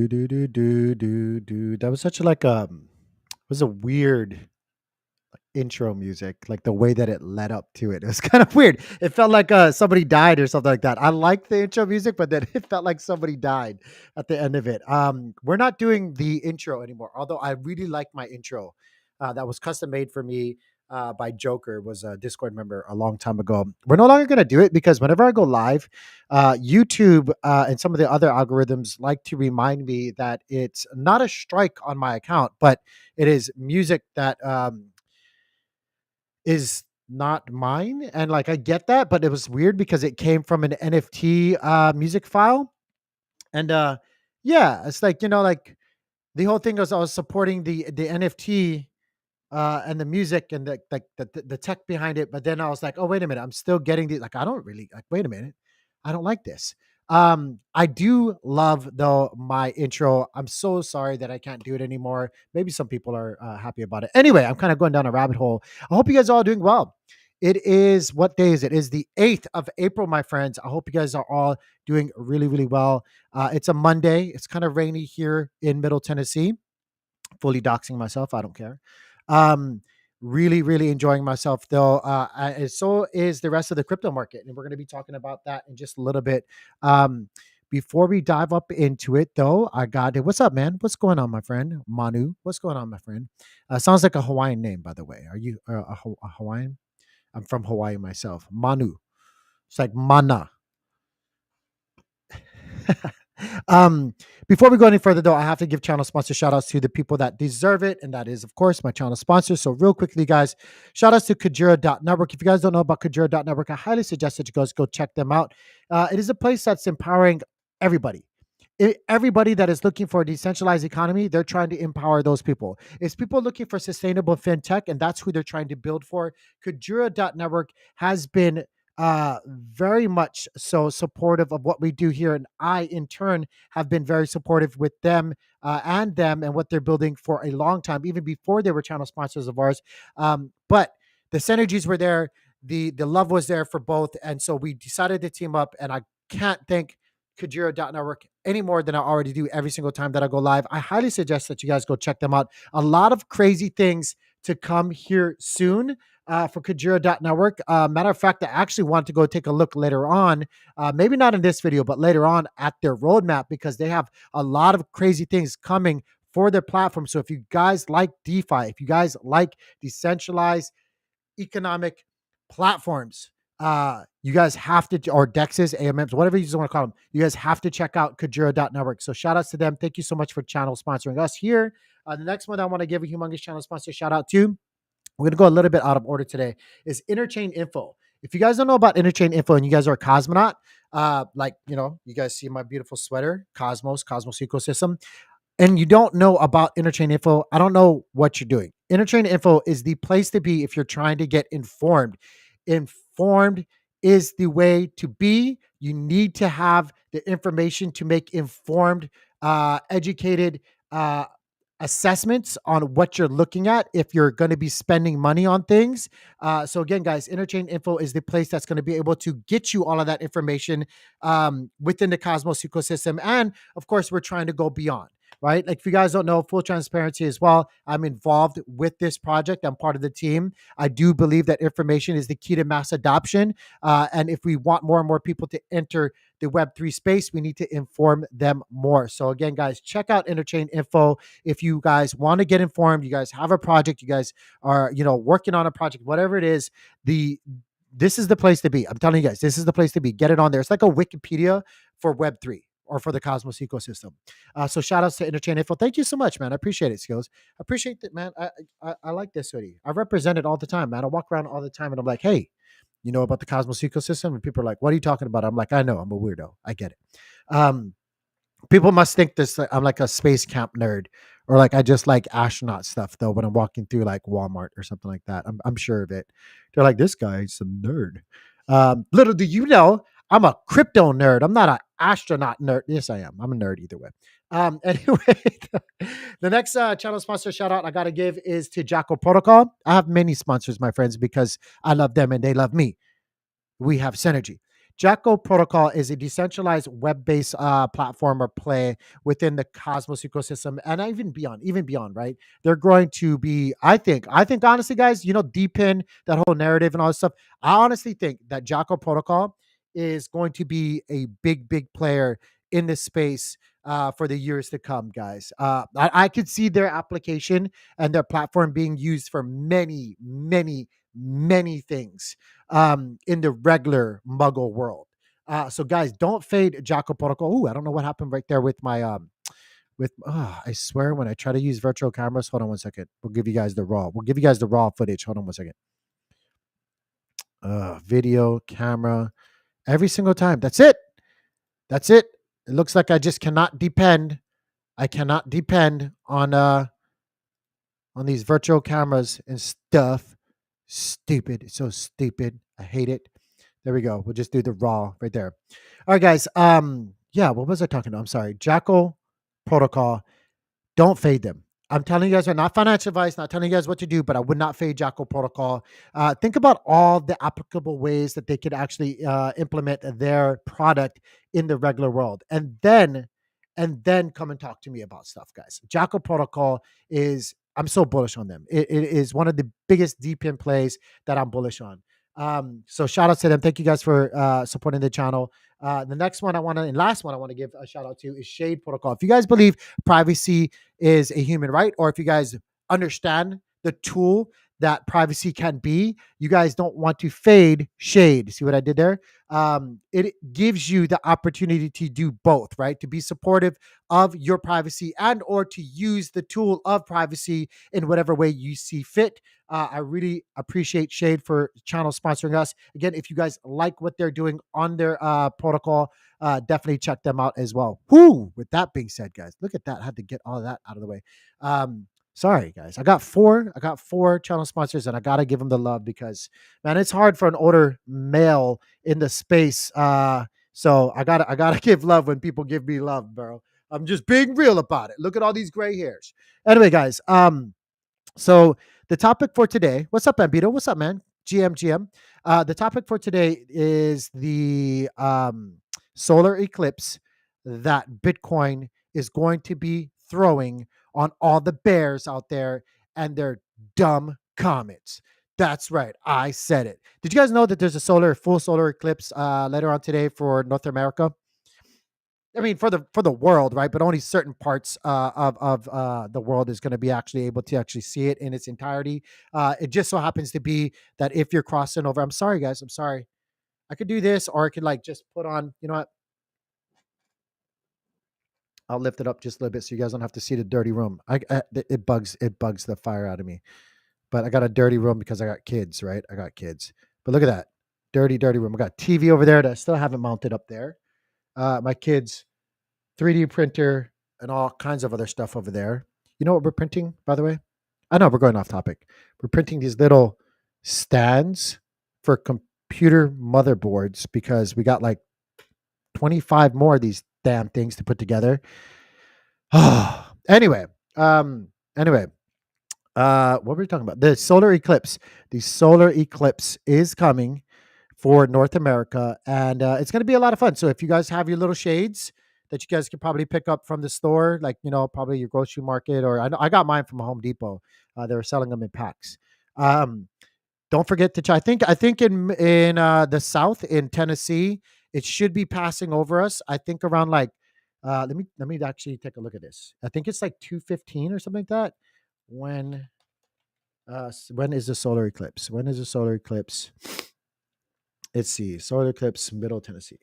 Do. That was such like was a weird intro music, like the way that it led up to it. It was kind of weird. It felt like somebody died or something like that. I liked the intro music, but then it felt like somebody died at the end of it. We're not doing the intro anymore, although I really like my intro. That was custom made for me by Joker, was a Discord member a long time ago. We're no longer going to do it because whenever I go live, YouTube and some of the other algorithms like to remind me that it's not a strike on my account, but it is music that is not mine. And like I get that, but it was weird because it came from an NFT music file. And yeah, it's like, like the whole thing was I was supporting the NFT and the music and the tech behind it. But then I was like, oh wait a minute, I'm still getting the like I don't really like. Wait a minute, I don't like this. I do love though my intro. I'm so sorry that I can't do it anymore. Maybe some people are happy about it. Anyway, I'm kind of going down a rabbit hole. I hope you guys are all doing well. It is what day is it? It is the 8th of April, my friends. I hope you guys are all doing really, really well. It's a Monday. It's kind of rainy here in Middle Tennessee. Fully doxing myself. I don't care. Um, really, really enjoying myself though. And so is the rest of the crypto market, and we're going to be talking about that in just a little bit. Um, Before we dive up into it, though, I got it. What's up, man? What's going on, my friend? Manu. What's going on, my friend? Sounds like a Hawaiian name, by the way. Are you a Hawaiian? I'm from Hawaii myself. Manu. It's like mana. um, Before we go any further, though, I have to give channel sponsor shout outs to the people that deserve it. And that is, of course, my channel sponsor. So, real quickly, guys, shout outs to kujira.network. If you guys don't know about kujira.network, I highly suggest that you guys go check them out. It is a place that's empowering everybody. Everybody that is looking for a decentralized economy, they're trying to empower those people. It's people looking for sustainable fintech, and that's who they're trying to build for. Kujira.network has been very much so supportive of what we do here, and I in turn have been very supportive with them and what they're building for a long time, even before they were channel sponsors of ours. But the synergies were there, the love was there for both, and so we decided to team up. And I can't thank Kujira.network any more than I already do every single time that I go live. I highly suggest that you guys go check them out. A lot of crazy things to come here soon for Kujira.network. Matter of fact, I actually want to go take a look later on, maybe not in this video, but later on at their roadmap, because they have a lot of crazy things coming for their platform. So if you guys like DeFi, if you guys like decentralized economic platforms, you guys have to, or DEXs, AMMs, whatever you just want to call them, you guys have to check out Kujira.network. So shout outs to them. Thank you so much for channel sponsoring us here. The next one I want to give a humongous channel sponsor shout out to, we're going to go a little bit out of order today, is Interchain Info. If you guys don't know about Interchain Info and you guys are a cosmonaut, you guys see my beautiful sweater, Cosmos ecosystem, and you don't know about Interchain Info, I don't know what you're doing. Interchain Info is the place to be if you're trying to get informed. Informed is the way to be. You need to have the information to make informed, educated assessments on what you're looking at if you're going to be spending money on things. So again, guys, Interchain Info is the place that's going to be able to get you all of that information within the Cosmos ecosystem. And of course, we're trying to go beyond. Right? Like, if you guys don't know, full transparency as well, I'm involved with this project. I'm part of the team. I do believe that information is the key to mass adoption. And if we want more and more people to enter the Web3 space, we need to inform them more. So again, guys, check out Interchain Info. If you guys want to get informed, you guys have a project, you guys are, working on a project, whatever it is, this is the place to be. I'm telling you guys, this is the place to be. Get it on there. It's like a Wikipedia for Web3 or for the Cosmos ecosystem. So shout outs to Interchain Info. Thank you so much, man. I appreciate it, Skills. I appreciate that, man. I like this hoodie. I represent it all the time, man. I walk around all the time and I'm like, hey, you know about the Cosmos ecosystem? And people are like, what are you talking about? I'm like, I know, I'm a weirdo. I get it. People must think this, I'm like a space camp nerd, or like I just like astronaut stuff though when I'm walking through like Walmart or something like that. I'm sure of it. They're like, this guy's a nerd. Little do you know, I'm a crypto nerd. I'm not an astronaut nerd. Yes, I am. I'm a nerd either way. Anyway, the next channel sponsor shout out I got to give is to Jacko Protocol. I have many sponsors, my friends, because I love them and they love me. We have synergy. Jacko Protocol is a decentralized web-based platform or play within the Cosmos ecosystem, and even beyond, right? They're going to be, I think honestly, guys, deepen that whole narrative and all this stuff. I honestly think that Jacko Protocol is going to be a big player in this space for the years to come, guys. I could see their application and their platform being used for many things in the regular Muggle world. So, guys, don't fade Jacko Protocol. Ooh, I don't know what happened right there with my I swear when I try to use virtual cameras. Hold on one second. We'll give you guys the raw. We'll give you guys the raw footage. Hold on one second. Video camera every single time. That's it. That's it. It looks like I just cannot depend. I cannot depend on these virtual cameras and stuff. Stupid. It's so stupid. I hate it. There we go. We'll just do the raw right there. All right, guys. Yeah, what was I talking about? I'm sorry. Jackal Protocol. Don't fade them. I'm telling you guys, are not financial advice, not telling you guys what to do, but I would not fade Jackal Protocol. Think about all the applicable ways that they could actually implement their product in the regular world, and then come and talk to me about stuff, guys. Jackal Protocol is, I'm so bullish on them. It is one of the biggest deep in plays that I'm bullish on. So shout out to them. Thank you guys for supporting the channel. The next one and last one I want to give a shout out to is Shade Protocol. If you guys believe privacy is a human right, or if you guys understand the tool that privacy can be, you guys don't want to fade Shade. See what I did there? It gives you the opportunity to do both, right? To be supportive of your privacy and or to use the tool of privacy in whatever way you see fit. I really appreciate Shade for channel sponsoring us. Again, if you guys like what they're doing on their protocol, definitely check them out as well. Whoo! With that being said, guys, look at that. I had to get all of that out of the way. Sorry, guys. I got four channel sponsors, and I gotta give them the love because, man, it's hard for an older male in the space. So I gotta give love when people give me love, bro. I'm just being real about it. Look at all these gray hairs. Anyway, guys. So the topic for today, what's up, Ambito? What's up, man? GM. The topic for today is the solar eclipse that Bitcoin is going to be throwing on all the bears out there and their dumb comments. That's right. I said it. Did you guys know that there's a full solar eclipse later on today for North America? I mean, for the world, right? But only certain parts of the world is going to be actually able to actually see it in its entirety. It just so happens to be that if you're crossing over, I'm sorry, guys. I'm sorry. I could do this, or I could like just put on. You know what? I'll lift it up just a little bit so you guys don't have to see the dirty room. It bugs the fire out of me. But I got a dirty room because I got kids, right? I got kids. But look at that. Dirty room. I got TV over there that I still haven't mounted up there. My kids, 3D printer, and all kinds of other stuff over there. You know what we're printing, by the way? I know we're going off topic. We're printing these little stands for computer motherboards because we got like 25 more of these damn things to put together. Anyway, what were we talking about? The solar eclipse. The solar eclipse is coming for North America, and it's going to be a lot of fun. So if you guys have your little shades that you guys can probably pick up from the store, like probably your grocery market, or I got mine from Home Depot. They were selling them in packs. Don't forget to try. I think in the South in Tennessee, it should be passing over us. I think around like let me actually take a look at this. I think it's like 2:15 or something like that. When when is the solar eclipse? When is the solar eclipse? Let's see. Solar eclipse, Middle Tennessee.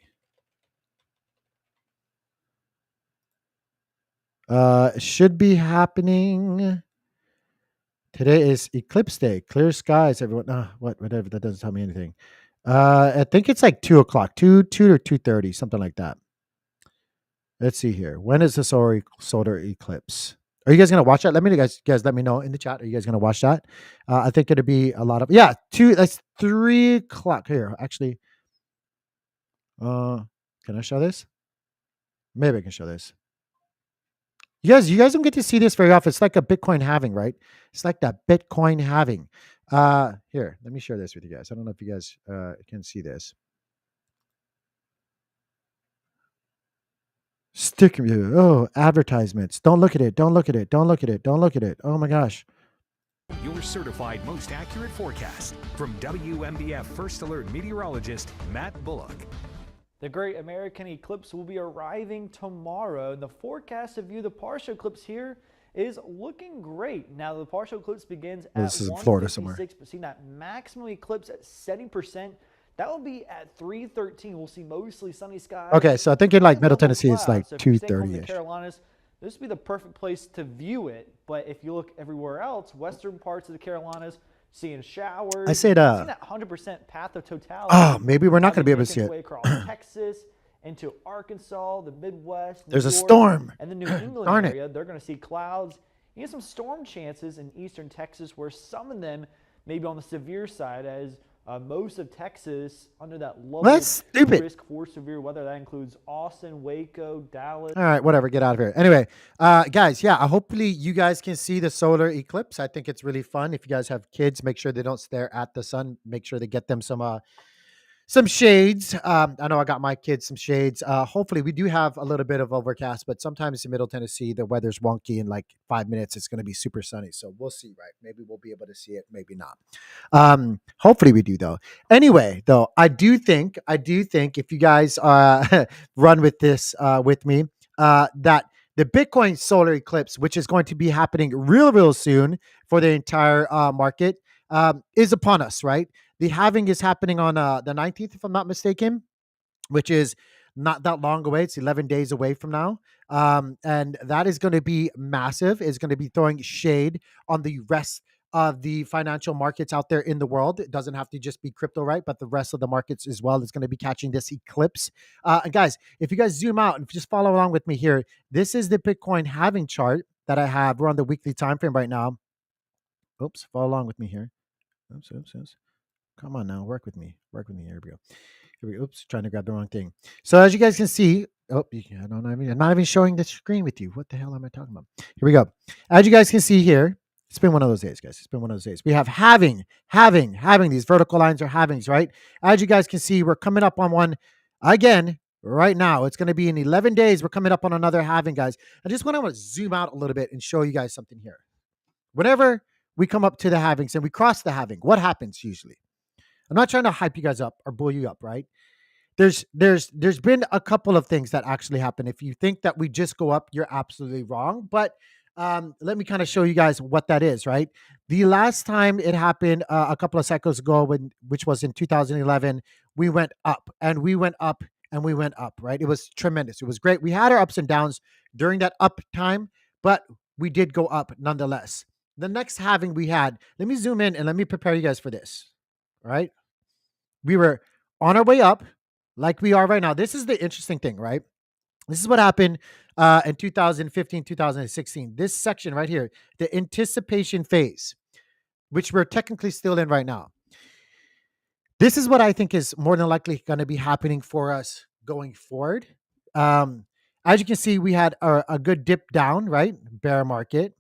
It should be happening. Today is eclipse day. Clear skies, everyone. Whatever. That doesn't tell me anything. I think it's like 2:00, 2 or 2:30, something like that. Let's see here. When is the solar eclipse? Are you guys gonna watch that? Let me guys let me know in the chat. Are you guys gonna watch that? I think it'll be a lot of That's 3:00 here. Actually, can I show this? Maybe I can show this. You guys don't get to see this very often. It's like a Bitcoin halving, right? It's like that Bitcoin halving. Here, let me share this with you guys. I don't know if you guys can see this. Stick me. Oh, advertisements. Don't look at it. Don't look at it. Don't look at it. Don't look at it. Oh my gosh. Your certified most accurate forecast from WMBF First Alert meteorologist Matt Bullock. The Great American Eclipse will be arriving tomorrow. The forecast to view the partial eclipse here is looking great. Now, the partial eclipse begins at This is in Florida somewhere. 156, but seeing that maximum eclipse at 70%, that will be at 3:13. We'll see mostly sunny skies. Okay, so I think in like Middle Couple Tennessee, it's like clouds. So if you're staying home in the 2:30ish. Carolinas, this would be the perfect place to view it. But if you look everywhere else, western parts of the Carolinas, seeing showers. I said, seeing that 100% path of totality. maybe we're not going to be able to making see its it. way across Texas, into Arkansas, the Midwest, New There's a York, storm. and the New England Darn it. area. They're going to see clouds. You get some storm chances in eastern Texas, where some of them may be on the severe side, as most of Texas under that level That's stupid. risk for severe weather. That includes Austin, Waco, Dallas. All right, whatever. Get out of here. Anyway, guys, yeah, hopefully you guys can see the solar eclipse. I think it's really fun. If you guys have kids, make sure they don't stare at the sun. Make sure they get them some shades. I know I got my kids some shades. Hopefully, we do have a little bit of overcast, but sometimes in Middle Tennessee, the weather's wonky. In like 5 minutes, it's going to be super sunny. So we'll see, right? Maybe we'll be able to see it, maybe not. Hopefully, we do though. Anyway, though, I do think if you guys run with this with me, that the Bitcoin solar eclipse, which is going to be happening real soon for the entire market, is upon us, right? The halving is happening on the 19th, if I'm not mistaken, which is not that long away. It's 11 days away from now. And that is going to be massive. It's going to be throwing shade on the rest of the financial markets out there in the world. It doesn't have to just be crypto, right? But the rest of the markets as well is going to be catching this eclipse. And guys, if you guys zoom out and just follow along with me here, this is the Bitcoin halving chart that I have. We're on the weekly time frame right now. Oops, follow along with me here. Oops. Come on now, work with me. Work with me. Here we go. Oops, trying to grab the wrong thing. So as you guys can see, I'm not even showing the screen with you. What the hell am I talking about? Here we go. As you guys can see here, it's been one of those days, guys. It's been one of those days. We have having. These vertical lines are halvings, right? As you guys can see, we're coming up on one again right now. It's going to be in 11 days. We're coming up on another halving, guys. I just want to zoom out a little bit and show you guys something here. Whenever we come up to the halvings and we cross the halving, what happens usually? I'm not trying to hype you guys up or bull you up, right? There's been a couple of things that actually happen. If you think that we just go up, you're absolutely wrong. But let me kind of show you guys what that is, right? The last time it happened a couple of cycles ago, which was in 2011, we went up and we went up and we went up, right? It was tremendous. It was great. We had our ups and downs during that up time, but we did go up nonetheless. The next halving we had, let me zoom in and let me prepare you guys for this, right? We were on our way up like we are right now. This is the interesting thing, right? This is what happened in 2015, 2016. This section right here, the anticipation phase, which we're technically still in right now. This is what I think is more than likely going to be happening for us going forward. As you can see, we had a good dip down, right? Bear market.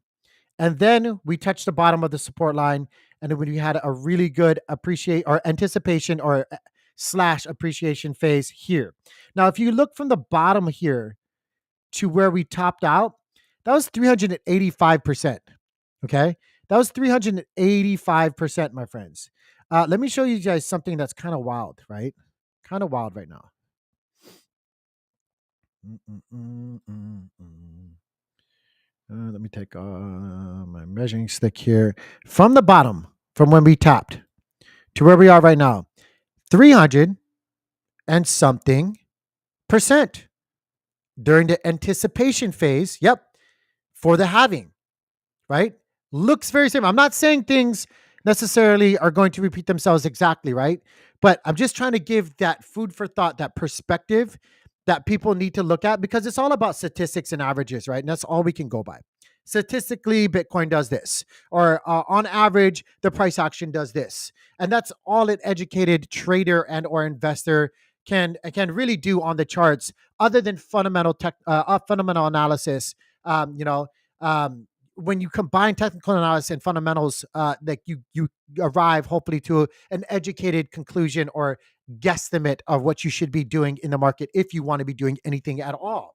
And then we touched the bottom of the support line. And then we had a really good anticipation or slash appreciation phase here. Now, if you look from the bottom here to where we topped out, that was 385%. Okay. That was 385%, my friends. Let me show you guys something that's kind of wild, right? Kind of wild right now. Let me take my measuring stick here. From the bottom, from when we tapped to where we are right now, 300 and something percent during the anticipation phase. Yep. For the halving, right? Looks very similar. I'm not saying things necessarily are going to repeat themselves exactly, right? But I'm just trying to give that food for thought, that perspective that people need to look at, because it's all about statistics and averages, right? And that's all we can go by. Statistically, Bitcoin does this, or on average, the price action does this, and that's all an educated trader and or investor can really do on the charts, other than fundamental analysis. You know, when you combine technical analysis and fundamentals, like you arrive hopefully to an educated conclusion or guesstimate of what you should be doing in the market if you want to be doing anything at all.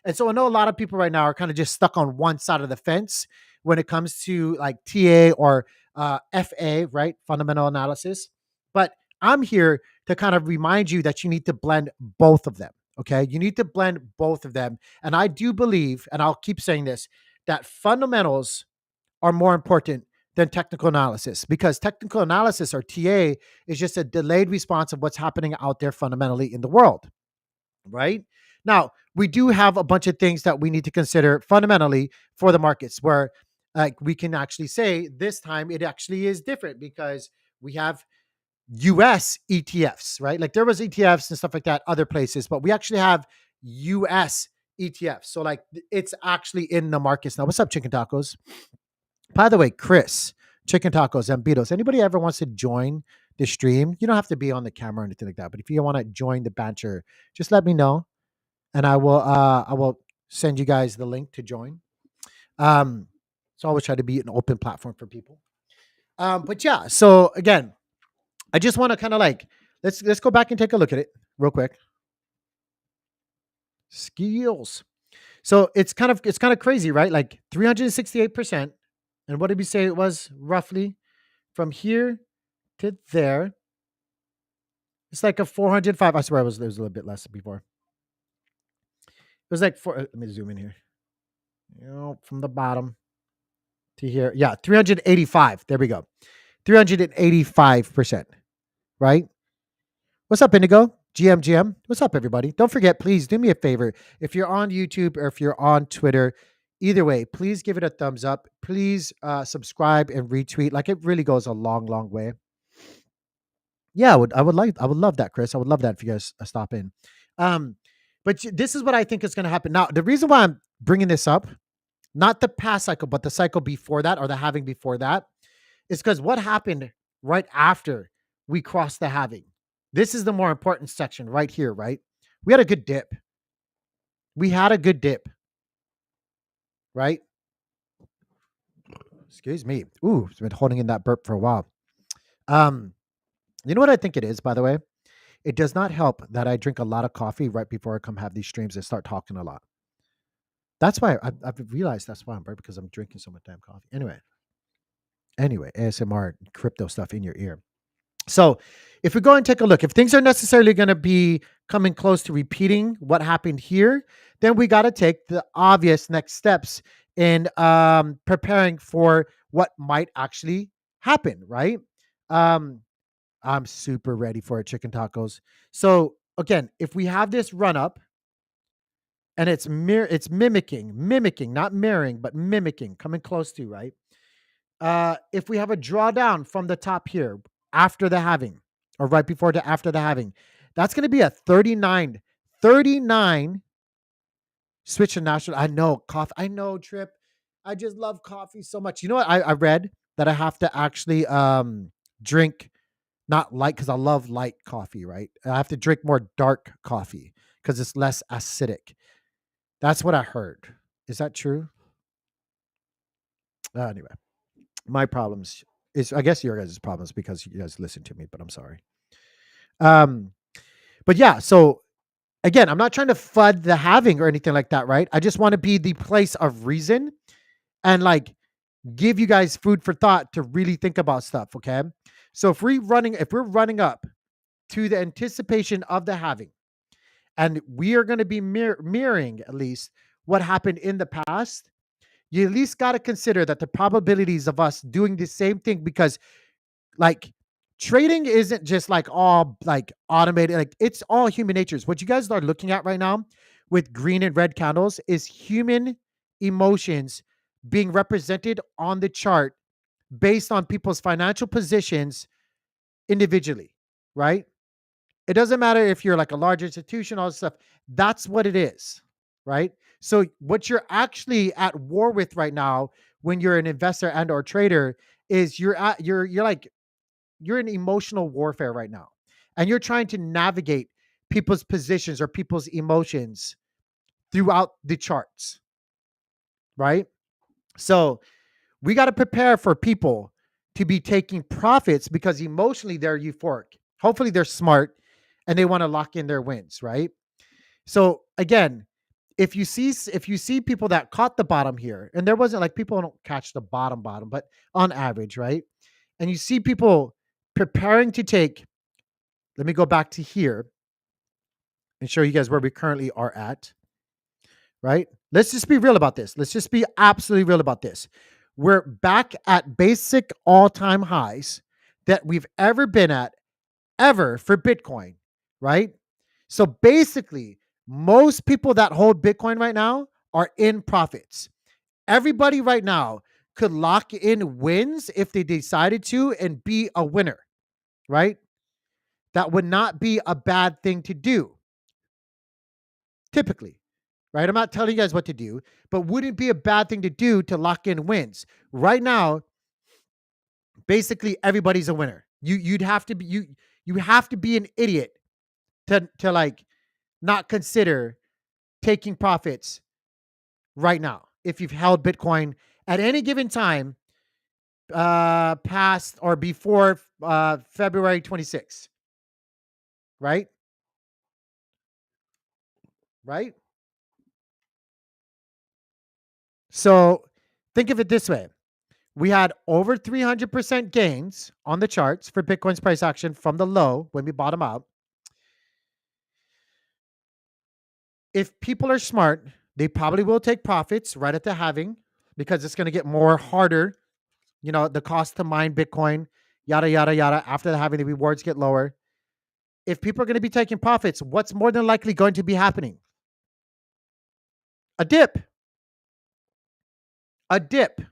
And so I know a lot of people right now are kind of just stuck on one side of the fence when it comes to like TA or FA, right? Fundamental analysis. But I'm here to kind of remind you that you need to blend both of them. Okay. You need to blend both of them. And I do believe, and I'll keep saying this, that fundamentals are more important than technical analysis, because technical analysis, or TA, is just a delayed response of what's happening out there fundamentally in the world, right? Now, we do have a bunch of things that we need to consider fundamentally for the markets, where like we can actually say this time it actually is different because we have US ETFs, right? Like there was ETFs and stuff like that other places, but we actually have US ETFs. So like it's actually in the markets now. What's up, chicken tacos? By the way, Chris, chicken tacos, and Beatles. Anybody ever wants to join the stream? You don't have to be on the camera or anything like that. But if you want to join the banter, just let me know, and I will send you guys the link to join. So I always try to be an open platform for people. But yeah, so again, I just want to kind of like let's go back and take a look at it real quick. Skills. So it's kind of crazy, right? Like 368%. And what did we say it was roughly from here to there? It's like a 405. I swear there was a little bit less before. It was like let me zoom in here. From the bottom to here. Yeah, 385. There we go. 385%. Right? What's up, Indigo? GM. What's up, everybody? Don't forget, please do me a favor. If you're on YouTube or if you're on Twitter, either way, please give it a thumbs up. Please subscribe and retweet. Like it really goes a long, long way. Yeah, I would love that, Chris. I would love that if you guys stop in. But this is what I think is going to happen. Now, the reason why I'm bringing this up, not the past cycle, but the cycle before that, or the halving before that, is because what happened right after we crossed the halving. This is the more important section right here, right? We had a good dip. Right? Excuse me. Ooh, I've been holding in that burp for a while. You know what I think it is, by the way? It does not help that I drink a lot of coffee right before I come have these streams and start talking a lot. That's why I've realized that's why I'm burping, because I'm drinking so much damn coffee. Anyway, ASMR crypto stuff in your ear. So if we go and take a look, if things are necessarily going to be coming close to repeating what happened here, then we got to take the obvious next steps in preparing for what might actually happen, right? I'm super ready for it, chicken tacos. So again, if we have this run up and it's mimicking, not mirroring, but mimicking, coming close to, right? If we have a drawdown from the top here after the halving, or right before to after the halving, that's going to be a 39 switch to national. I know coffee. I know, Trip. I just love coffee so much. You know what? I read that I have to actually drink not light, because I love light coffee, right? I have to drink more dark coffee because it's less acidic. That's what I heard. Is that true? Anyway, my problems is, I guess, your guys' problems because you guys listen to me, but I'm sorry. But yeah, so again, I'm not trying to FUD the halving or anything like that, right? I just want to be the place of reason and like give you guys food for thought to really think about stuff. Okay. So if we're running up to the anticipation of the halving, and we are going to be mirroring at least what happened in the past, you at least got to consider that the probabilities of us doing the same thing, because like trading isn't just like all like automated, like it's all human natures. What you guys are looking at right now with green and red candles is human emotions being represented on the chart based on people's financial positions individually, right? It doesn't matter if you're like a large institution, all this stuff. That's what it is, right? So what you're actually at war with right now when you're an investor and or trader is you're in emotional warfare right now. And you're trying to navigate people's positions or people's emotions throughout the charts, right? So we got to prepare for people to be taking profits because emotionally they're euphoric. Hopefully they're smart and they want to lock in their wins, right? So again, if you see people that caught the bottom here, and there wasn't like people don't catch the bottom, but on average, right? And you see people preparing to take, let me go back to here and show you guys where we currently are at, right? Let's just be real about this. Let's just be absolutely real about this. We're back at basic all-time highs that we've ever been at ever for Bitcoin, right? So basically, most people that hold Bitcoin right now are in profits. Everybody right now could lock in wins if they decided to and be a winner, right? That would not be a bad thing to do, typically, right? I'm not telling you guys what to do, but wouldn't be a bad thing to do to lock in wins. Right now, basically everybody's a winner. You have to be an idiot to like not consider taking profits right now if you've held Bitcoin at any given time past or before February 26th, right? Right? So think of it this way. We had over 300% gains on the charts for Bitcoin's price action from the low when we bottom out. If people are smart, they probably will take profits right at the halving because it's going to get more harder. You know, the cost to mine Bitcoin, yada, yada, yada. After the halving, the rewards get lower. If people are going to be taking profits, what's more than likely going to be happening? A dip. A dip.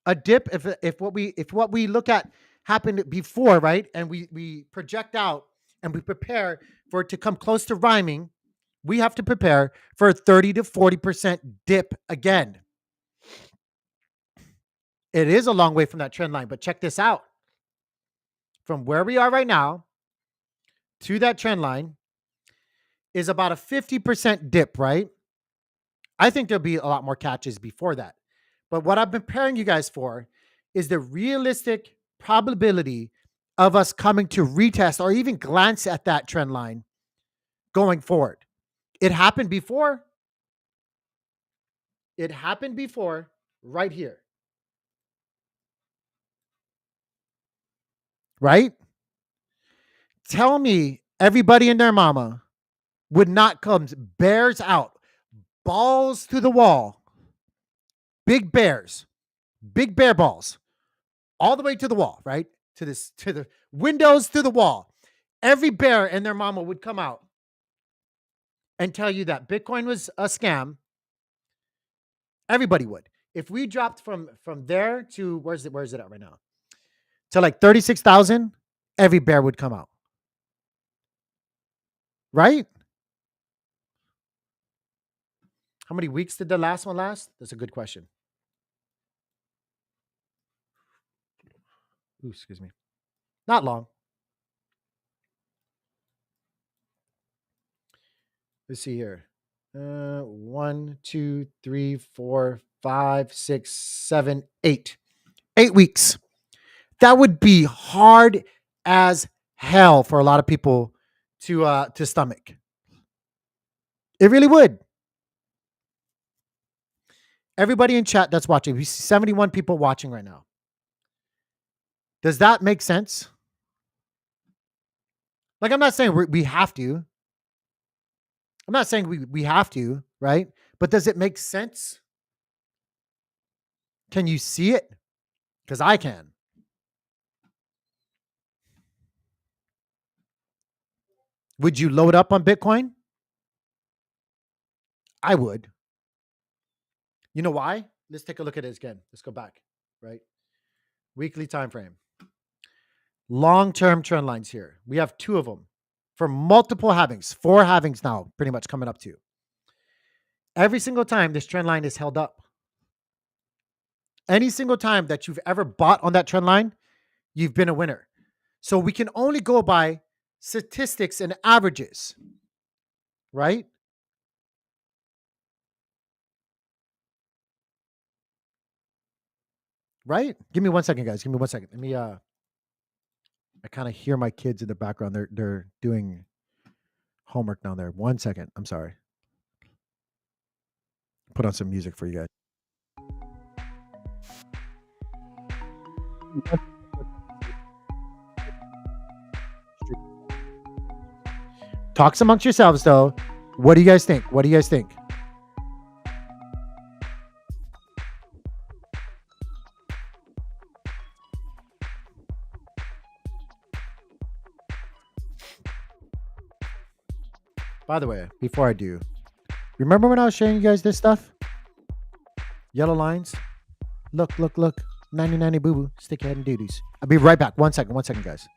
A dip. If what we look at happened before, right? And we project out and we prepare for it to come close to rhyming, we have to prepare for a 30 to 40% dip again. It is a long way from that trend line, but check this out. From where we are right now to that trend line is about a 50% dip, right? I think there'll be a lot more catches before that. But what I've been preparing you guys for is the realistic probability of us coming to retest or even glance at that trend line going forward. It happened before. It happened before right here. Right? Tell me everybody and their mama would not come bears out, balls to the wall, big bears, big bear balls, all the way to the wall, right? To the windows, to the wall. Every bear and their mama would come out and tell you that Bitcoin was a scam. Everybody would. If we dropped from there to where's it at right now? To like 36,000, every bear would come out. Right? How many weeks did the last one last? That's a good question. Ooh, excuse me. Not long. Let's see here. 1, 2, 3, 4, 5, 6, 7, 8. 8 weeks. That would be hard as hell for a lot of people to stomach. It really would. Everybody in chat that's watching, we see 71 people watching right now. Does that make sense? Like, I'm not saying we have to. I'm not saying we have to, right? But does it make sense? Can you see it? Because I can. Would you load up on Bitcoin? I would. You know why? Let's take a look at it again. Let's go back, right? Weekly time frame. Long-term trend lines here. We have 2 of them for multiple halvings, 4 halvings now, pretty much coming up to. Every single time this trend line is held up. Any single time that you've ever bought on that trend line, you've been a winner. So we can only go by statistics and averages, right? Right? Give me 1 second, guys. Give me 1 second. Let me I kind of hear my kids in the background. They're doing homework down there. 1 second. I'm sorry. Put on some music for you guys. Talks amongst yourselves, though. What do you guys think? What do you guys think? By the way, before I do, remember when I was showing you guys this stuff? Yellow lines. Look, look, look. 90 boo boo. Stick your head in duties. I'll be right back. One second, guys.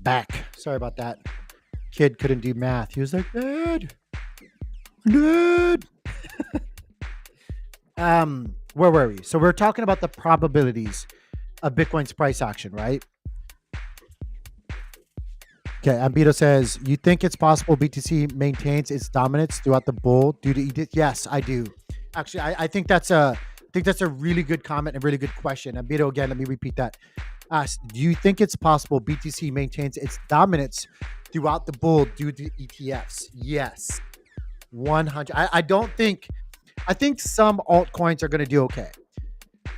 Back. Sorry about that. Kid couldn't do math. He was like, Dad. Where were we? So we're talking about the probabilities of Bitcoin's price action, right? Okay, Ambito says, you think it's possible BTC maintains its dominance throughout the bull due to ETH? Yes, I do. Actually, I think that's a really good comment and really good question. Ambito, again, let me repeat that. Do you think it's possible BTC maintains its dominance throughout the bull due to ETFs? Yes. 100. I think some altcoins are going to do okay.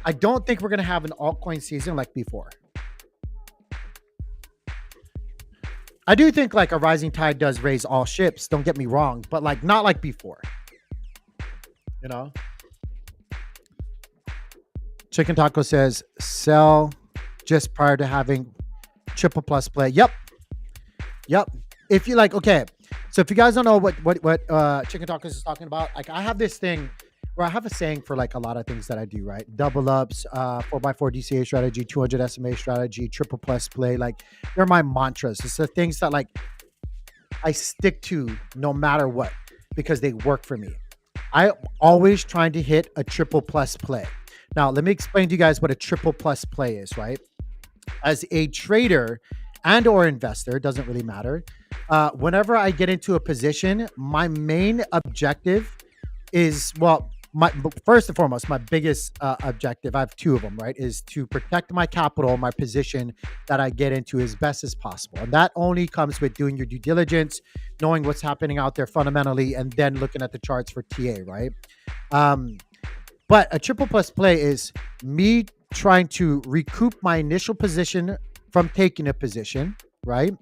I don't think we're going to have an altcoin season like before. I do think like a rising tide does raise all ships. Don't get me wrong, but like not like before. You know? Chicken Taco says sell just prior to having triple plus play. Yep. If you like, okay. So if you guys don't know what Chicken Tacos is talking about, like I have this thing where I have a saying for like a lot of things that I do, right? Double ups, 4x4 DCA strategy, 200 SMA strategy, triple plus play. Like they're my mantras. It's the things that like I stick to no matter what because they work for me. I'm always trying to hit a triple plus play. Now, let me explain to you guys what a triple plus play is, right? As a trader and or investor, doesn't really matter. Whenever I get into a position, my main objective is, well, first and foremost, my biggest objective, I have two of them, right, is to protect my capital, my position that I get into as best as possible. And that only comes with doing your due diligence, knowing what's happening out there fundamentally, and then looking at the charts for TA, right? But a triple plus play is me trying to recoup my initial position from taking a position, right?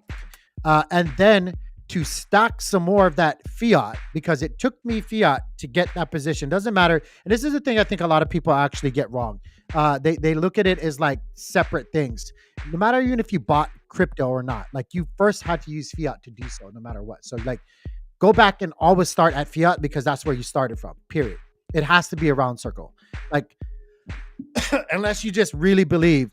And then to stack some more of that fiat because it took me fiat to get that position. Doesn't matter. And this is the thing I think a lot of people actually get wrong. They look at it as like separate things. No matter even if you bought crypto or not, like you first had to use fiat to do so no matter what. So like go back and always start at fiat because that's where you started from, period. It has to be a round circle. Like unless you just really believe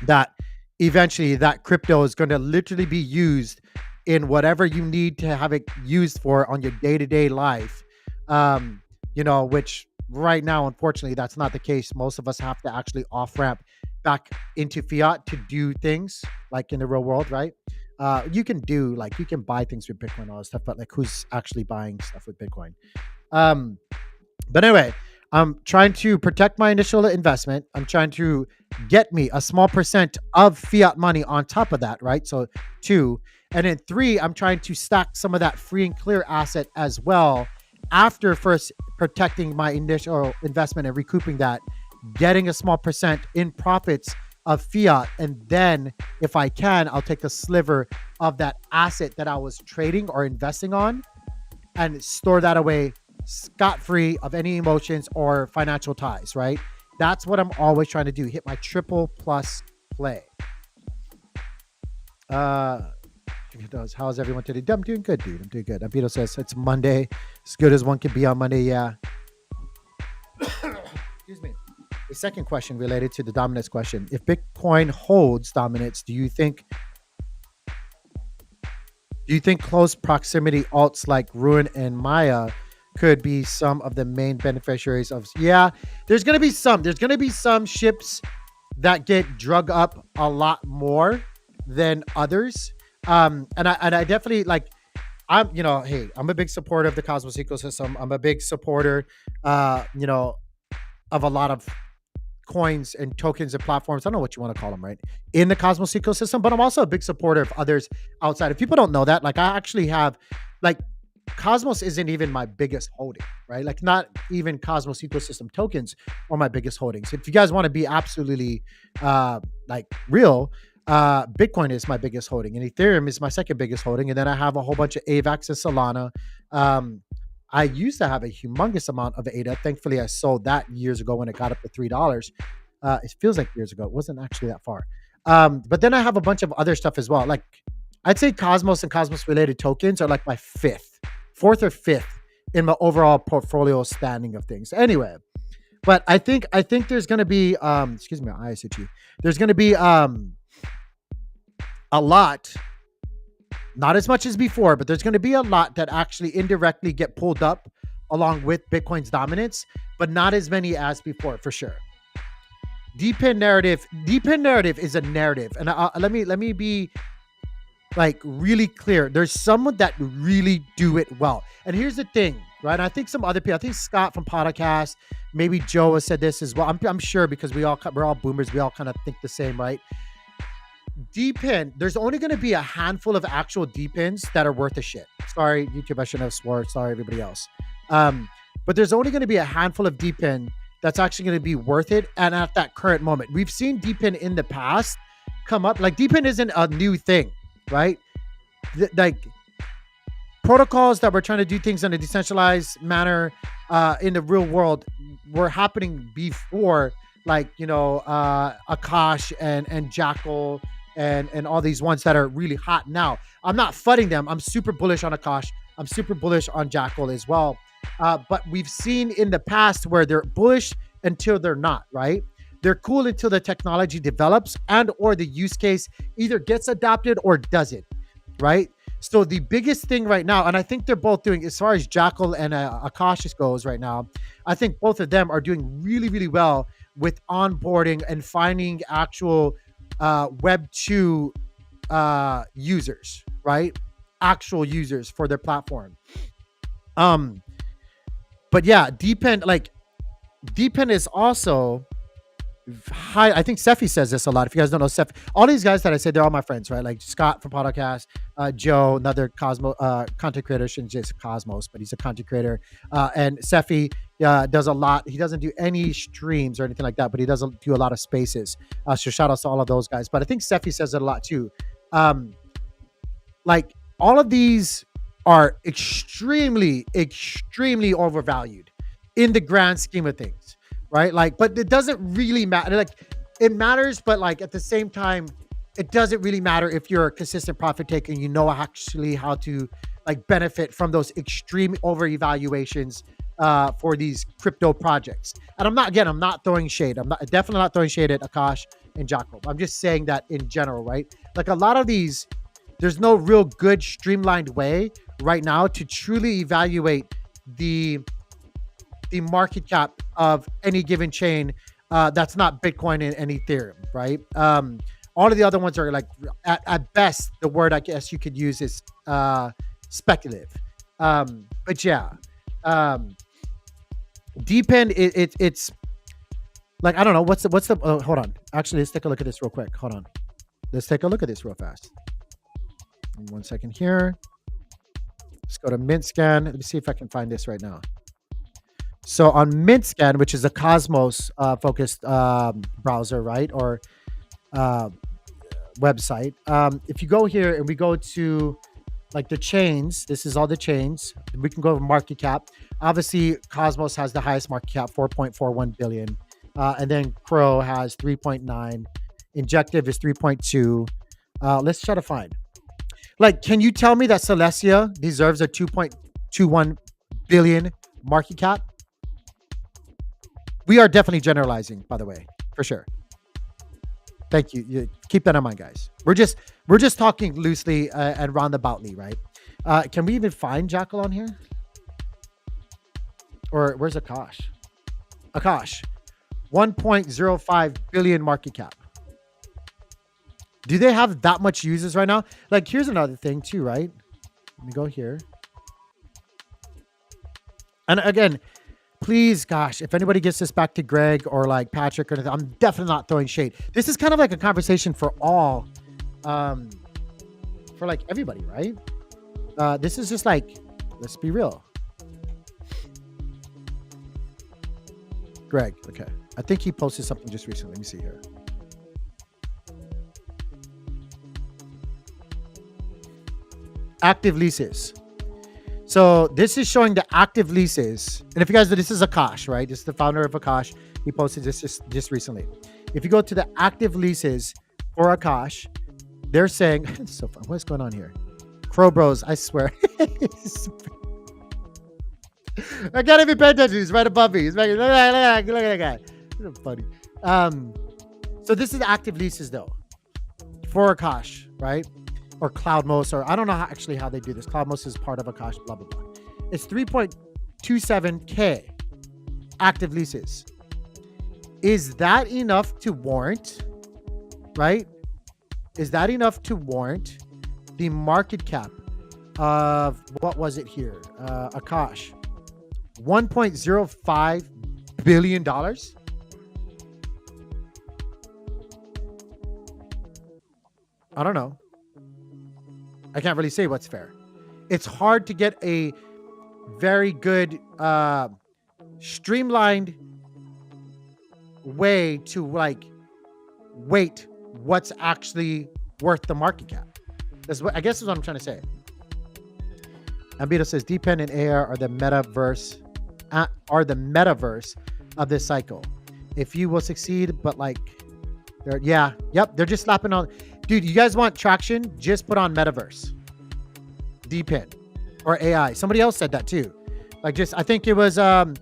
that eventually that crypto is going to literally be used in whatever you need to have it used for on your day-to-day life, you know, which right now, unfortunately, that's not the case. Most of us have to actually off ramp back into fiat to do things like in the real world, right? You can do like you can buy things with Bitcoin and all that stuff, but like who's actually buying stuff with Bitcoin? Um, but anyway, I'm trying to protect my initial investment. I'm trying to get me a small percent of fiat money on top of that, right? So two. And then three, I'm trying to stack some of that free and clear asset as well after first protecting my initial investment and recouping that, getting a small percent in profits of fiat. And then if I can, I'll take a sliver of that asset that I was trading or investing on and store that away scot free of any emotions or financial ties, right? That's what I'm always trying to do. Hit my triple plus play. How's everyone today? I'm doing good, dude. I'm doing good. Abito says it's Monday. As good as one can be on Monday. Yeah. Excuse me. The second question related to the dominance question. If Bitcoin holds dominance, do you think close proximity alts like Ruin and Maya could be some of the main beneficiaries of? Yeah, there's gonna be some ships that get drug up a lot more than others. And I definitely like. I'm a big supporter of the Cosmos ecosystem. I'm a big supporter, of a lot of coins and tokens and platforms. I don't know what you want to call them, right? In the Cosmos ecosystem, but I'm also a big supporter of others outside. If people don't know that, like I actually have, like, Cosmos isn't even my biggest holding, right? Like not even Cosmos ecosystem tokens are my biggest holdings. If you guys want to be absolutely like real, Bitcoin is my biggest holding and Ethereum is my second biggest holding. And then I have a whole bunch of AVAX and Solana. I used to have a humongous amount of ADA. Thankfully, I sold that years ago when it got up to $3. It feels like years ago. It wasn't actually that far. But then I have a bunch of other stuff as well. Like I'd say Cosmos and Cosmos related tokens are like my fourth or fifth in my overall portfolio standing of things. Anyway, but I think there's gonna be excuse me, my eyes itchy. There's gonna be a lot, not as much as before, but there's going to be a lot that actually indirectly get pulled up along with Bitcoin's dominance, but not as many as before, for sure. Deepen narrative is a narrative, and let me be like really clear. There's someone that really do it well, and here's the thing, right? I think some other people, I think Scott from Podcast, maybe Joe has said this as well. I'm sure because we're all boomers, we all kind of think the same, right? Deepen, there's only going to be a handful of actual deepens that are worth a shit. Sorry, YouTube, I shouldn't have swore. Sorry, everybody else. But there's only going to be a handful of deepen that's actually going to be worth it. And at that current moment, we've seen deepen in the past come up. Like deepen isn't a new thing, right? Like protocols that were trying to do things in a decentralized manner in the real world were happening before, like, Akash and Jackal and all these ones that are really hot now. I'm not fudding them. I'm super bullish on Akash. I'm super bullish on Jackal as well. But we've seen in the past where they're bullish until they're not, right? They're cool until the technology develops and or the use case either gets adopted or doesn't, right? So the biggest thing right now, and I think they're both doing, as far as Jackal and Akash goes right now, I think both of them are doing really, really well with onboarding and finding actual Web 2 users, right? Actual users for their platform. But yeah, Deepen is also high. I think Seffi says this a lot. If you guys don't know Seffi, all these guys that I said, they're all my friends, right? Like Scott from Podcast, Joe, another Cosmo content creator, shouldn't just Cosmos, but he's a content creator. And Seffi does a lot. He doesn't do any streams or anything like that, but he doesn't do a lot of spaces. So shout out to all of those guys. But I think Seffi says it a lot too. Like all of these are extremely, extremely overvalued in the grand scheme of things, right? Like, but it doesn't really matter. Like, it matters, but like at the same time, it doesn't really matter if you're a consistent profit taker and you know actually how to like benefit from those extreme over evaluations for these crypto projects. And I'm not throwing shade. I'm definitely not throwing shade at Akash and Jacob. I'm just saying that in general, right? Like a lot of these, there's no real good streamlined way right now to truly evaluate the the market cap of any given chain that's not Bitcoin and Ethereum, right? All of the other ones are like at best, the word I guess you could use is speculative. But yeah, Depend it's like I don't know what's the hold on. Actually, let's take a look at this real quick. Hold on. Let's take a look at this real fast. 1 second here. Let's go to MintScan. Let me see if I can find this right now. So on MintScan, which is a Cosmos focused browser, right, or website. If you go here and we go to like the chains, this is all the chains. We can go to market cap. Obviously, Cosmos has the highest market cap, 4.41 billion, and then Crow has 3.9. Injective is 3.2. Let's try to find. Like, can you tell me that Celestia deserves a 2.21 billion market cap? We are definitely generalizing, by the way, for sure. Thank you. Keep that in mind, guys. We're just talking loosely and roundaboutly, right? Can we even find Jackal on here? Or where's Akash? Akash, 1.05 billion market cap. Do they have that much users right now? Like, here's another thing too, right? Let me go here. And again, please, gosh, if anybody gets this back to Greg or like Patrick or anything, I'm definitely not throwing shade. This is kind of like a conversation for all, for like everybody, right? This is just like, let's be real. Greg, okay. I think he posted something just recently. Let me see here. Active leases. So this is showing the active leases. And if you guys, this is Akash, right? This is the founder of Akash. He posted this just recently. If you go to the active leases for Akash, they're saying, it's so fun. What's going on here? Crow Bros, I swear. I can't even pay attention. He's right above me. He's like, look at that guy. So funny. So this is active leases though for Akash, right? Or CloudMos, or I don't know how they do this. CloudMos is part of Akash, blah, blah, blah. It's 3.27K active leases. Is that enough to warrant, right? Is that enough to warrant the market cap of, what was it here? Akash, $1.05 billion? I don't know. I can't really say what's fair. It's hard to get a very good streamlined way to like weight what's actually worth the market cap. That's what I guess is what I'm trying to say. Ambito says Depend and AR are the metaverse of this cycle. If you will succeed, but like they're just slapping on. Dude, you guys want traction? Just put on metaverse, Depend, or AI. Somebody else said that too. Like, I think it was Dead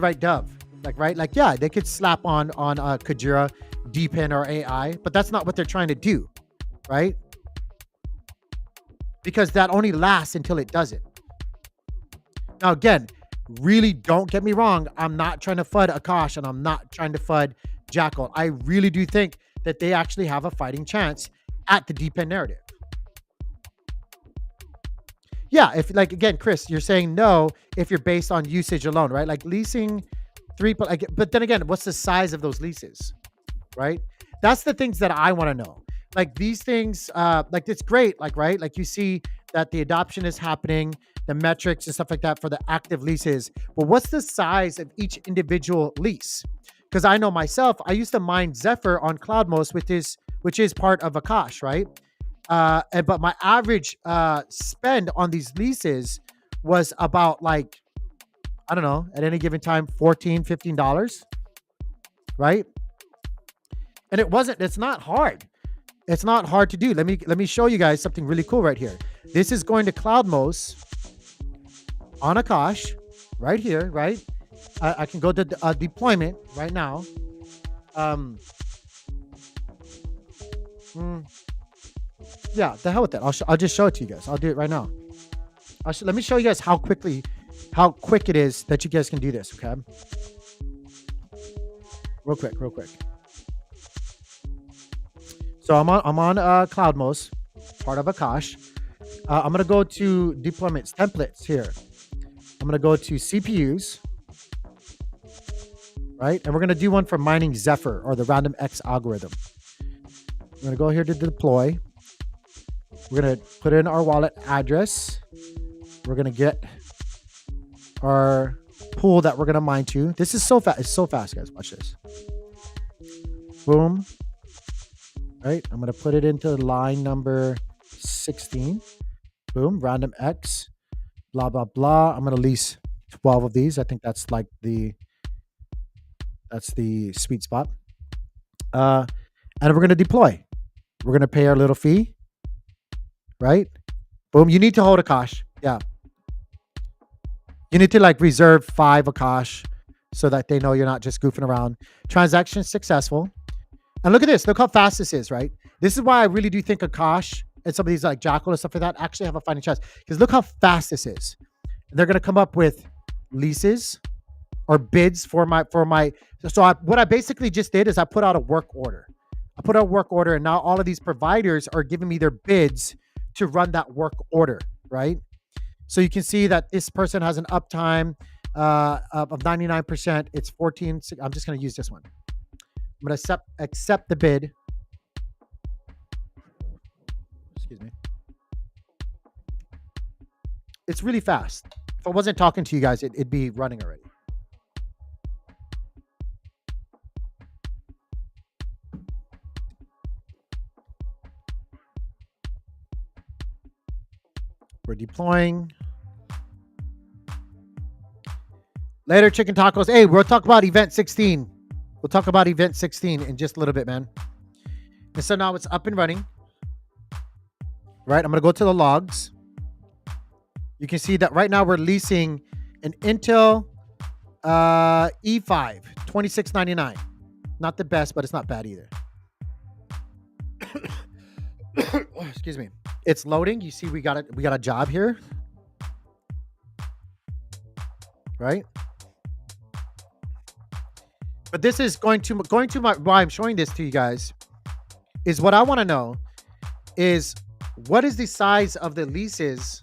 Right Dove. Like, right? Like, yeah, they could slap on Kujira, Depend, or AI, but that's not what they're trying to do, right? Because that only lasts until it doesn't. Now, again, really don't get me wrong. I'm not trying to FUD Akash, and I'm not trying to FUD Jackal. I really do think that they actually have a fighting chance at the Depend narrative. Yeah, if like, again, Chris, you're saying no if you're based on usage alone, right? Like leasing but then again, what's the size of those leases, right? That's the things that I want to know. Like these things, like it's great, like, right? Like you see that the adoption is happening, the metrics and stuff like that for the active leases. But what's the size of each individual lease? Because I know myself, I used to mine Zephyr on CloudMos, which is part of Akash, right? But my average spend on these leases was about like, I don't know, at any given time, $14, $15, right? And it's not hard. It's not hard to do. Let me show you guys something really cool right here. This is going to CloudMos on Akash right here, right? I can go to deployment right now. Yeah, the hell with that. I'll just show it to you guys. I'll do it right now. Let me show you guys how quickly how quick it is that you guys can do this, okay? Real quick. So I'm on CloudMos, part of Akash. I'm gonna go to deployments, templates here. I'm gonna go to CPUs, right? And we're gonna do one for mining Zephyr or the random X algorithm. We're gonna go here to deploy. We're gonna put in our wallet address. We're gonna get our pool that we're gonna mine to. This is so fast. It's so fast, guys. Watch this. Boom. Right. I'm gonna put it into line number 16. Boom. Random X. Blah blah blah. I'm gonna lease 12 of these. I think that's like the sweet spot. And we're gonna deploy. We're gonna pay our little fee. Right. Boom. You need to hold Akash. Yeah. You need to like reserve 5 Akash so that they know you're not just goofing around. Transaction successful. And look at this. Look how fast this is, right? This is why I really do think Akash and some of these like Jackal and stuff like that actually have a fighting chance. Because look how fast this is. And they're going to come up with leases or bids for my. So what I basically just did is I put out a work order. And now all of these providers are giving me their bids to run that work order, right? So you can see that this person has an uptime of 99%. It's 14. I'm just going to use this one. I'm going to accept the bid. Excuse me. It's really fast. If I wasn't talking to you guys, it'd be running already. We're deploying. Later, chicken tacos. Hey, we'll talk about event 16. We'll talk about event 16 in just a little bit, man. And so now it's up and running. Right, I'm going to go to the logs. You can see that right now we're leasing an Intel E5, $26.99. Not the best, but it's not bad either. Excuse me. It's loading. You see we got a job here. Right? But this is going to my why I'm showing this to you guys is what I want to know is what is the size of the leases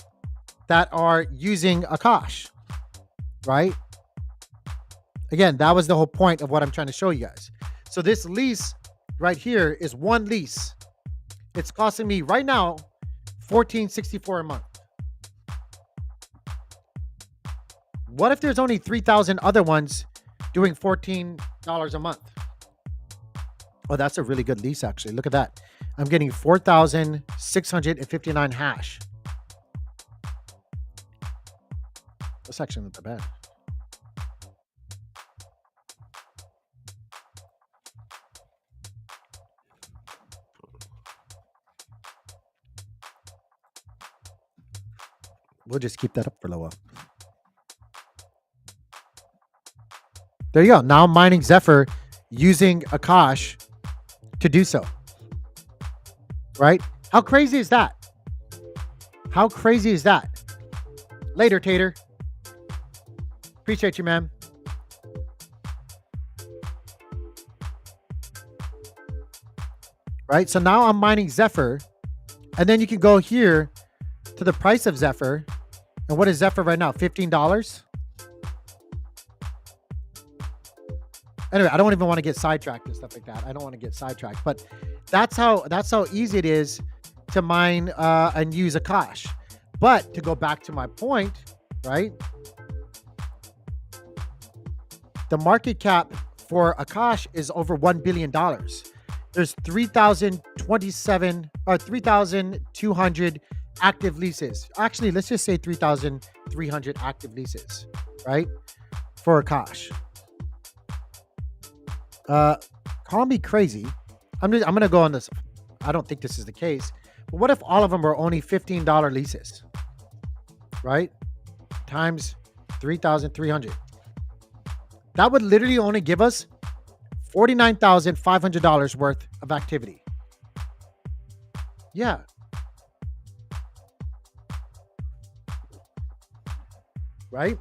that are using Akash, right? Again, that was the whole point of what I'm trying to show you guys. So this lease right here is one lease. It's costing me right now $14.64 a month. What if there's only 3,000 other ones doing $14 a month? Oh, that's a really good lease, actually. Look at that. I'm getting 4,659 hash. That's actually not that bad. We'll just keep that up for a little while. There you go. Now I'm mining Zephyr using Akash to do so. Right? How crazy is that? How crazy is that? Later, Tater. Appreciate you, man. Right? So now I'm mining Zephyr. And then you can go here to the price of Zephyr. And what is Zephyr right now? $15? Anyway, I don't even want to get sidetracked and stuff like that. I don't want to get sidetracked. But that's how easy it is to mine and use Akash. But to go back to my point, right? The market cap for Akash is over $1 billion. There's 3,200 active leases. Actually, let's just say 3,300 active leases, right? For Akash. Call me crazy. I'm going to go on this. I don't think this is the case. But what if all of them were only $15 leases? Right? Times 3,300. That would literally only give us $49,500 worth of activity. Yeah. right?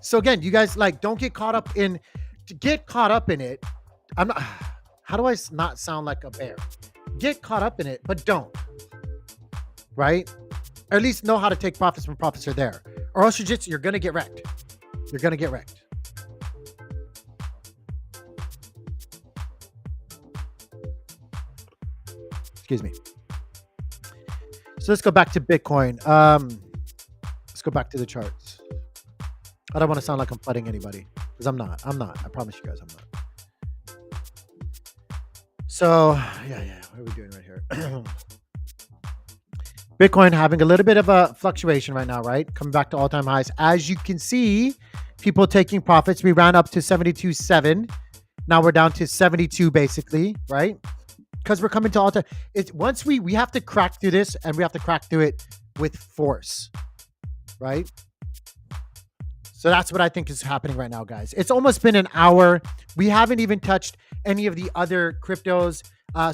So again, you guys like don't get caught up in to get caught up in it. I'm not how do I not sound like a bear? Get caught up in it, but don't, right? Or at least know how to take profits when profits are there. Or else you're gonna get wrecked. You're gonna get wrecked. Excuse me. So let's go back to Bitcoin. Let's go back to the charts. I don't want to sound like I'm flooding anybody because I'm not. I promise you guys, I'm not. So yeah. What are we doing right here? Bitcoin having a little bit of a fluctuation right now, right? Coming back to all-time highs. As you can see, people taking profits. We ran up to 72.7. Now we're down to 72 basically, right? Because we're coming to all-time. It's once we have to crack through this, and we have to crack through it with force, right? So that's what I think is happening right now, guys. It's almost been an hour. We haven't even touched any of the other cryptos.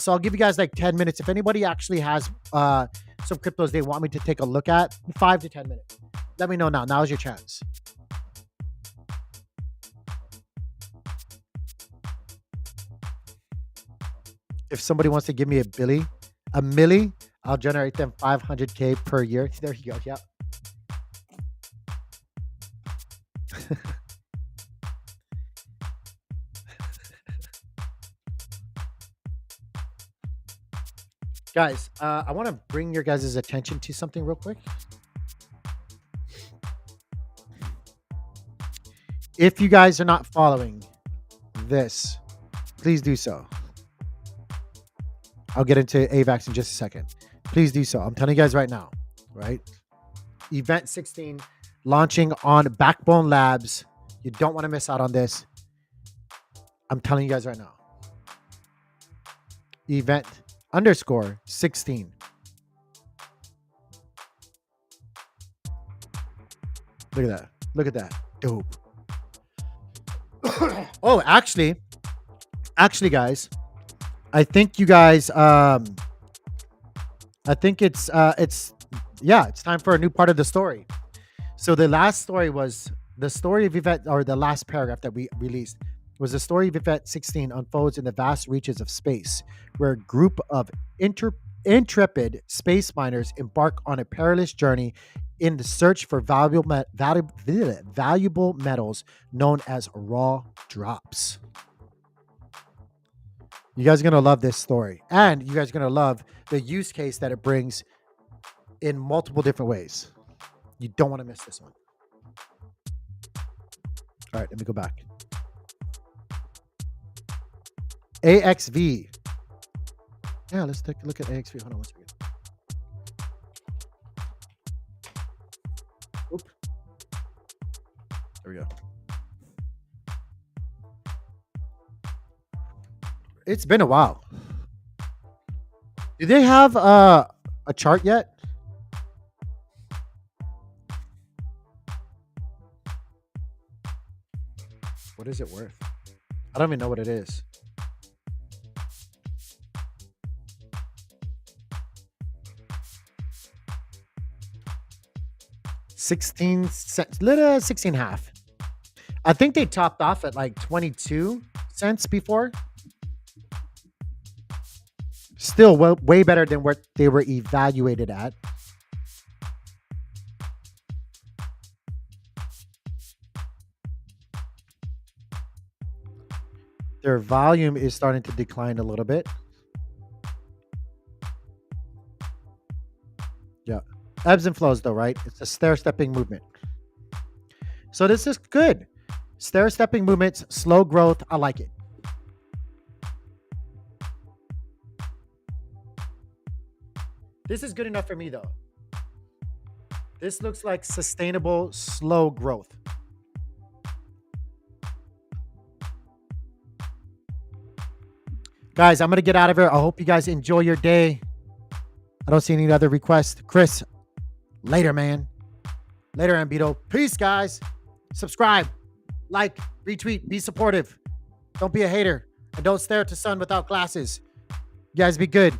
So I'll give you guys like 10 minutes. If anybody actually has some cryptos they want me to take a look at, 5 to 10 minutes. Let me know now. Now's your chance. If somebody wants to give me a milli, I'll generate them 500K per year. There you go. Yeah. Guys, I want to bring your guys' attention to something real quick. If you guys are not following this, please do so. I'll get into AVAX in just a second. Please do so. I'm telling you guys right now, right? Event 16 launching on Backbone Labs. You don't want to miss out on this. I'm telling you guys right now. Event _16. Look at that. Look at that. Dope. Oh, actually, guys, I think you guys, I think it's time for a new part of the story. So the last story was the story of event, or the last paragraph that we released was the story of event 16 unfolds in the vast reaches of space, where a group of intrepid space miners embark on a perilous journey in the search for valuable metals known as raw drops. You guys are going to love this story, and you guys are going to love the use case that it brings in multiple different ways. You don't want to miss this one. All right, let me go back. AXV. Yeah, let's take a look at AXV. Hold on one second. Oop. There we go. It's been a while. Do they have a chart yet? What is it worth? I don't even know what it is. Little 16.5. I think they topped off at like 22 cents before. Still way better than what they were evaluated at. Their volume is starting to decline a little bit. Yeah. Ebbs and flows though, right? It's a stair-stepping movement. So this is good. Stair-stepping movements, slow growth. I like it. This is good enough for me though. This looks like sustainable, slow growth. Guys, I'm going to get out of here. I hope you guys enjoy your day. I don't see any other requests. Chris, later, man. Later, Ambito. Peace, guys. Subscribe, like, retweet, be supportive. Don't be a hater. And don't stare at the sun without glasses. You guys be good.